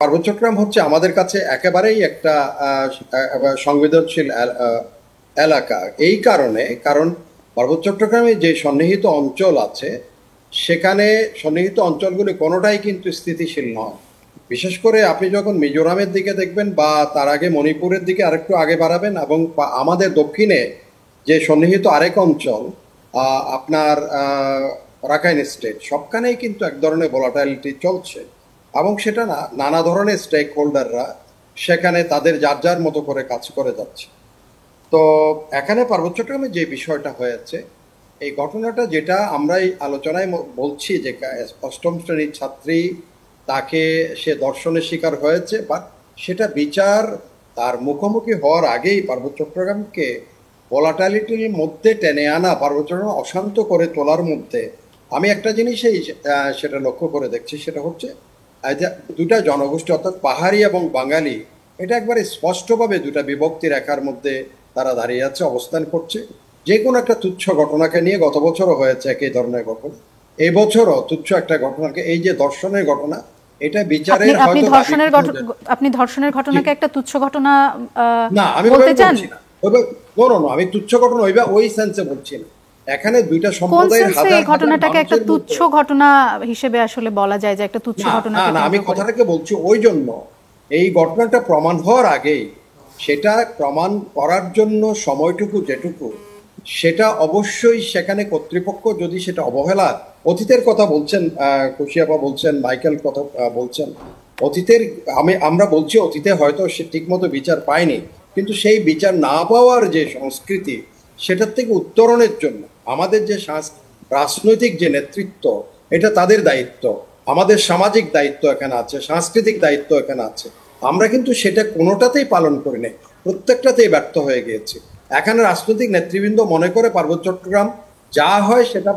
পার্বত্য চট্টগ্রাম হচ্ছে আমাদের কাছে একেবারেই একটা সংবেদনশীল এলাকা, এই কারণ পার্বত্য চট্টগ্রামে যে সন্নিহিত অঞ্চল আছে সেখানে সন্নিহিত অঞ্চলগুলি কোনোটাই কিন্তু স্থিতিশীল নয়। বিশেষ করে আপনি যখন মিজোরামের দিকে দেখবেন বা তার আগে মণিপুরের দিকে আরেকটু আগে বাড়াবেন, এবং আমাদের দক্ষিণে যে সন্নিহিত আরেক অঞ্চল আপনার রাখাইন স্টেট, সবখানেই কিন্তু এক ধরনের ভোলাটাইলিটি চলছে, এবং সেটা নানা ধরনের স্টেক হোল্ডাররা সেখানে তাদের যার যার মতো করে কাজ করে যাচ্ছে। তো এখানে পার্বত্য চট্টগ্রামে যে বিষয়টা হয়েছে, এই ঘটনাটা যেটা আমরা এই আলোচনায় বলছি যে অষ্টম শ্রেণীর ছাত্রী, তাকে সে দর্শনের শিকার হয়েছে, বাট সেটা বিচার তার মুখোমুখি হওয়ার আগেই পার্বত্য চট্টগ্রামকে ভোলাটালিটির মধ্যে টেনে আনা, পার্বত্য চট্টগ্রাম অশান্ত করে তোলার মধ্যে আমি একটা জিনিসই সেটা লক্ষ্য করে দেখছি, সেটা হচ্ছে দুটা জনগোষ্ঠী অর্থাৎ পাহাড়ি এবং বাঙালি, এটা একবারে স্পষ্টভাবে দুটা বিভক্তি রেখার মধ্যে তারা দাঁড়িয়ে আছে, অবস্থান করছে। যে কোনো একটা তুচ্ছ ঘটনাকে নিয়ে গত বছরও হয়েছে একই ধরনের ঘটনা, এই বছরও তুচ্ছ একটা ঘটনাকে, এই যে ধর্ষণের ঘটনা, এটা বিচারের আপনি ধর্ষণের ঘটনাকে একটা তুচ্ছ ঘটনা না আমি বলতে চান? আমি তুচ্ছ ঘটনা ওই সেন্সে বলছি না। এখানে দুইটা সম্প্রদায়ের এই ঘটনাটাকে একটা তুচ্ছ ঘটনা হিসেবে আসলে বলা যায় যে একটা তুচ্ছ ঘটনা? না, আমি কথাটাকে বলছি ওই জন্য, এই ঘটনাটা প্রমাণ হওয়ার আগেই সেটা প্রমাণ করার জন্য সময়টুকু যেটুকু, সেটা অবশ্যই সেখানে কর্তৃপক্ষ যদি সেটা অবহেলা, অতীতের কথা বলছেন খুশিয়াপা বলছেন, মাইকেল কথা বলছেন, অতীতের আমরা বলছি অতীতে হয়তো সে ঠিকমতো বিচার পায়নি, কিন্তু সেই বিচার না পাওয়ার যে সংস্কৃতি, সেটার থেকে উত্তরণের জন্য আমাদের যে রাজনৈতিক যে নেতৃত্ব, এটা তাদের দায়িত্ব, আমাদের সামাজিক দায়িত্ব এখানে আছে, সাংস্কৃতিক দায়িত্ব এখানে আছে। আমরা কিন্তু সেটা কোনোটাতেই পালন করি নাই, প্রত্যেকটাতেই ব্যর্থ হয়ে গিয়েছি। এখানে রাজনৈতিক নেতৃবৃন্দ মনে করে পার্বত্য চট্টগ্রাম যা হয় সেটা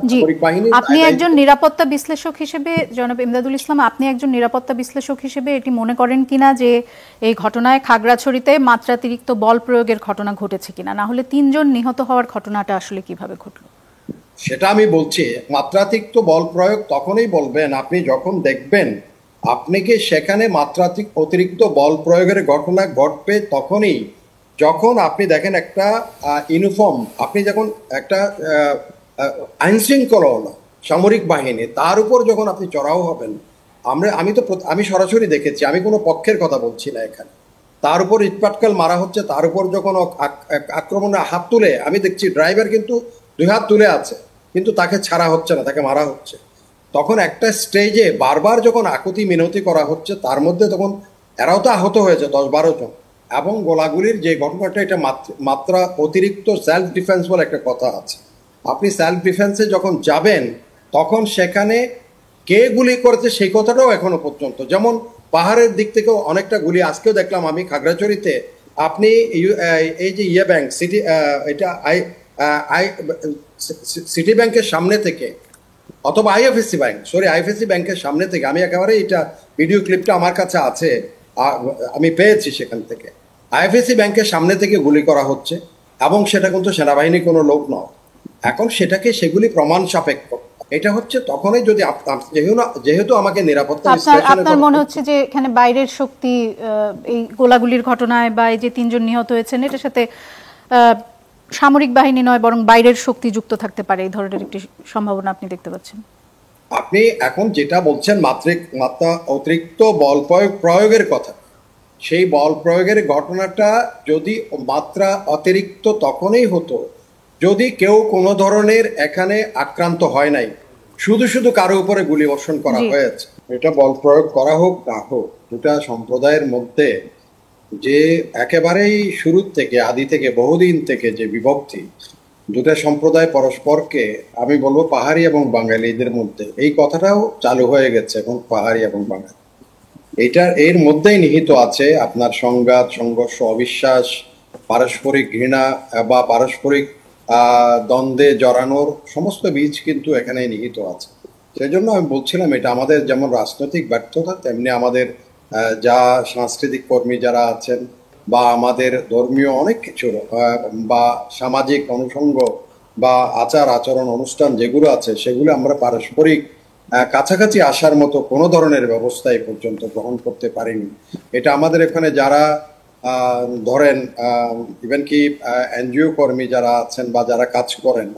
বাহিনী। আপনি একজন নিরাপত্তা বিশ্লেষক হিসেবে, জনাব ইমদাদুল ইসলাম, আপনি একজন নিরাপত্তা বিশ্লেষক হিসেবে এটি মনে করেন কিনা যে এই ঘটনায় খাগড়াছড়িতে মাত্রাতিরিক্ত বল প্রয়োগের ঘটনা ঘটেছে কিনা? না হলে 3 জন নিহত হওয়ার ঘটনাটা আসলে কিভাবে ঘটলো? সেটা আমি বলছি, মাত্রাতিরিক্ত বল প্রয়োগ তখনই বলবেন আপনি যখন দেখবেন আপনি কি সেখানে অতিরিক্ত বল প্রয়োগের ঘটনা ঘটবে তখনই যখন আপনি দেখেন একটা ইউনিফর্ম, আপনি যখন একটা আইন শৃঙ্খলা সামরিক বাহিনী, তার উপর যখন আপনি চড়াও হবেন। আমি সরাসরি দেখেছি, আমি কোনো পক্ষের কথা বলছি না এখানে। তার উপর ইটপাটকেল মারা হচ্ছে, তার উপর যখন আক্রমণে হাত তুলে, আমি দেখছি ড্রাইভার কিন্তু 2 হাত তুলে আছে, কিন্তু তাকে ছাড়া হচ্ছে না, তাকে মারা হচ্ছে। তখন একটা স্টেজে বারবার যখন আকুতি মিনতি করা হচ্ছে, তার মধ্যে তখন এরাও তো আহত হয়েছে 10-12 জন, এবং গোলাগুলির যে ঘটনাটা, এটা মাত্রা অতিরিক্ত সেলফ ডিফেন্স বলে একটা কথা আছে। আপনি সেলফ ডিফেন্সে যখন যাবেন তখন সেখানে কে গুলি করেছে সেই কথাটাও এখনো পর্যন্ত, যেমন পাহাড়ের দিক থেকেও অনেকটা গুলি আজকেও দেখলাম আমি খাগড়াছড়িতে। আপনি এই যে ব্যাংক সিটি, এটা সিটি ব্যাংকের সামনে থেকে, অথবা আইএফএসসি ব্যাংকের সামনে থেকে, আমি একেবারে এটা ভিডিও ক্লিপটা আমার কাছে আছে, আমি পেয়েছি সেখান থেকে, আইএফএসসি ব্যাংকের সামনে থেকে গুলি করা হচ্ছে, এবং সেটা কিন্তু সেনাবাহিনী কোনো লোক নয়। এখন সেগুলি প্রমাণ সাপেক্ষ। এটা হচ্ছে তখনই যদি যেহেতু আমাকে নিরাপত্তা, আপনার মনে হচ্ছে যে এখানে বাইরের শক্তি এই গোলাগুলির ঘটনায় বা এই যে 3 জন নিহত হয়েছেন, এটার সাথে সামরিক বাহিনী নয় বরং বাইরের শক্তি যুক্ত থাকতে পারে, এই ধরনের একটি সম্ভাবনা আপনি দেখতে পাচ্ছেন? আপনি এখন যেটা বলছেন অতিরিক্ত বল প্রয়োগের কথা, সেই বল প্রয়োগের ঘটনাটা যদি মাত্রা অতিরিক্ত তখনই হতো যদি কেউ কোনো ধরনের এখানে আক্রান্ত হয় নাই, শুধু কারো উপরে গুলি বর্ষণ করা হয়েছে। এটা বল প্রয়োগ করা হোক না হোক, দুটা সম্প্রদায়ের মধ্যে যে একেবারেই শুরুর থেকে, আদি থেকে, বহুদিন থেকে যে বিভক্তি, দুটা সম্প্রদায় পরস্পরকে, আমি বলবো পাহাড়ি এবং বাঙালিদের মধ্যে এই কথাটাও চালু হয়ে গেছে এখন, পাহাড়ি এবং বাঙালি, এর মধ্যেই নিহিত আছে আপনার সংঘাত, সংঘর্ষ, অবিশ্বাস, পারস্পরিক ঘৃণা বা পারস্পরিক দ্বন্দ্বে জড়ানোর সমস্ত বীজ কিন্তু এখানে নিহিত আছে। সেই জন্য আমি বলছিলাম এটা আমাদের যেমন রাজনৈতিক ব্যর্থতা, তেমনি আমাদের যা সাংস্কৃতিক কর্মী যারা আছেন বা আমাদের ধর্মীয় অনেক কিছু বা সামাজিক অনুষঙ্গ বা আচার আচরণ অনুষ্ঠান যেগুলো আছে, সেগুলো আমরা পারস্পরিক কাছাকাছি আসার মতো কোনো ধরনের ব্যবস্থা এই পর্যন্ত গ্রহণ করতে পারেনি। এটা আমাদের এখানে যারা ধরেন ইভেন কি এনজিও কর্মী যারা আছেন বা যারা কাজ করেন,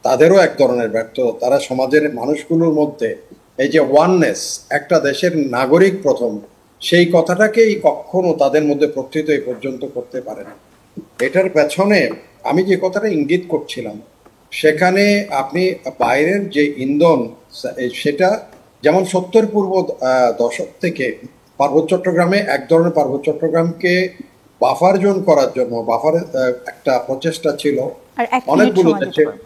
তাদেরও এক ধরনের ব্যর্থতা। তারা সমাজের মানুষগুলোর মধ্যে এই যে ওয়াননেস, একটা দেশের নাগরিক প্রথম, সেই কথাটাকেই কখনো তাদের মধ্যে প্রকৃত এই পর্যন্ত করতে পারে না। এটার পেছনে আমি যে কথাটা ইঙ্গিত করছিলাম, সেখানে আপনি বাইরের যে ইন্ধন, সেটা যেমন 70 পূর্ব দশক থেকে পার্বত্য চট্টগ্রামে এক ধরনের পার্বত্য চট্টগ্রামকে বাফার জোন করার জন্য বাফার একটা প্রচেষ্টা ছিল আর 1 মিনিট অনেকগুলো সময় দিতে দেশে। পারবো।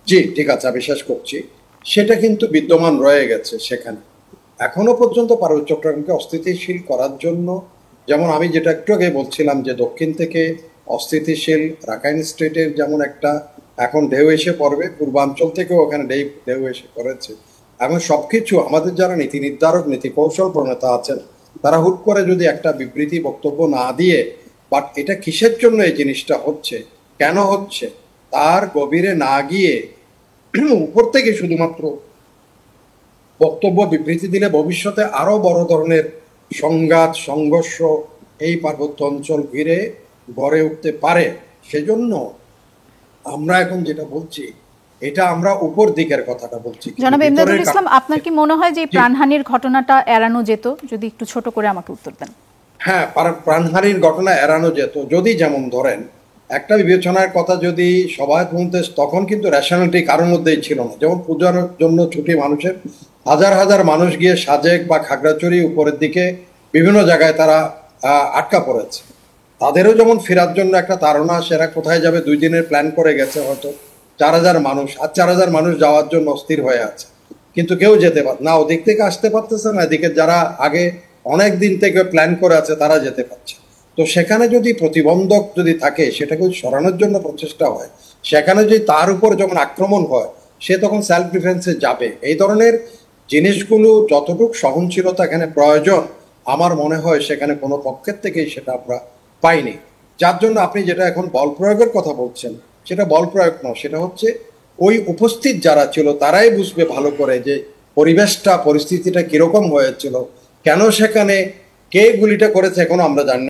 জি ঠিক আছে, আমি শেষ করছি। সেটা কিন্তু বিদ্যমান রয়ে গেছে সেখানে। এখনো পর্যন্ত পার্বত্য চট্টগ্রামকে অস্থিতিশীল করার জন্য, যেমন আমি যেটা একটু আগে বলছিলাম যে দক্ষিণ থেকে অস্থিতিশীল রাখাইন স্টেটের যেমন একটা এখন ঢেউ এসে পড়বে, পূর্বাঞ্চল থেকেও ওখানে ঢেউ এসে পড়েছে। এবং সবকিছু আমাদের যারা নীতি নির্ধারক, নীতি কৌশল প্রণেতা আছেন, তারা হুট করে যদি একটা বিবৃতি বক্তব্য না দিয়ে, বাট এটা কিসের জন্য এই জিনিসটা হচ্ছে, কেন হচ্ছে, তার গভীরে না গিয়ে উপর থেকে শুধুমাত্র বক্তব্য বিবৃতি দিলে ভবিষ্যতে আরো বড় ধরনের সংঘাত সংঘর্ষ এই পার্বত্য অঞ্চল ঘিরে গড়ে উঠতে পারে। সেজন্য আমরা এখন যেটা বলছি, এটা আমরা উপর দিকের কথাটা বলছি। জনাব ইমদাদুল ভিতরের ইসলাম, আপনার কি মনে হয় যে এই জি। প্রাণহানির ঘটনাটা এড়ানো যেত? যদি একটু ছোট করে আমাকে উত্তর দেন। হ্যাঁ, প্রাণহানির ঘটনা এড়ানো যেত যদি, যেমন ধরেন একটা বিবেচনার কথা যদি সবাই বলতে, তখন কিন্তু রেশনালিটি কারোর মধ্যেই ছিল না। যেমন পূজার জন্য ছুটি মানুষের, হাজার হাজার মানুষ গিয়ে সাজেক বা খাগড়াছড়ি উপরের দিকে বিভিন্ন জায়গায় তারা আটকা পড়েছে। তাদেরও যেমন ফেরার জন্য একটা ধারণা, সেরা কোথায় যাবে 2 দিনের প্ল্যান করে গেছে হয়তো 4000 মানুষ, আর 4000 মানুষ যাওয়ার জন্য অস্থির হয়ে আছে, কিন্তু কেউ যেতে পার না, ওদিক থেকে আসতে পারতেছে না, এদিকে যারা আগে অনেক দিন থেকে প্ল্যান করে আছে তারা যেতে পারছে। তো সেখানে যদি প্রতিবন্ধক যদি থাকে, সেটাকে সরানোর জন্য প্রচেষ্টা হয়, সেখানে যদি তার উপর যখন আক্রমণ হয়, সে তখন সেলফ ডিফেন্সে যাবে। এই ধরনের জিনিসগুলো যতটুকু সহনশীলতা এখানে প্রয়োজন, আমার মনে হয় সেখানে কোনো পক্ষের থেকেই সেটা আমরা পাইনি। যার জন্য আপনি যেটা এখন বল প্রয়োগের কথা বলছেন, সেটা বল প্রয়োগ নয়, সেটা হচ্ছে ওই উপস্থিত যারা ছিল তারাই বুঝবে ভালো করে যে পরিবেশটা, পরিস্থিতিটা কিরকম হয়েছিল, কেন সেখানে কে গুলিটা করেছে এখনো আমরা জানি না।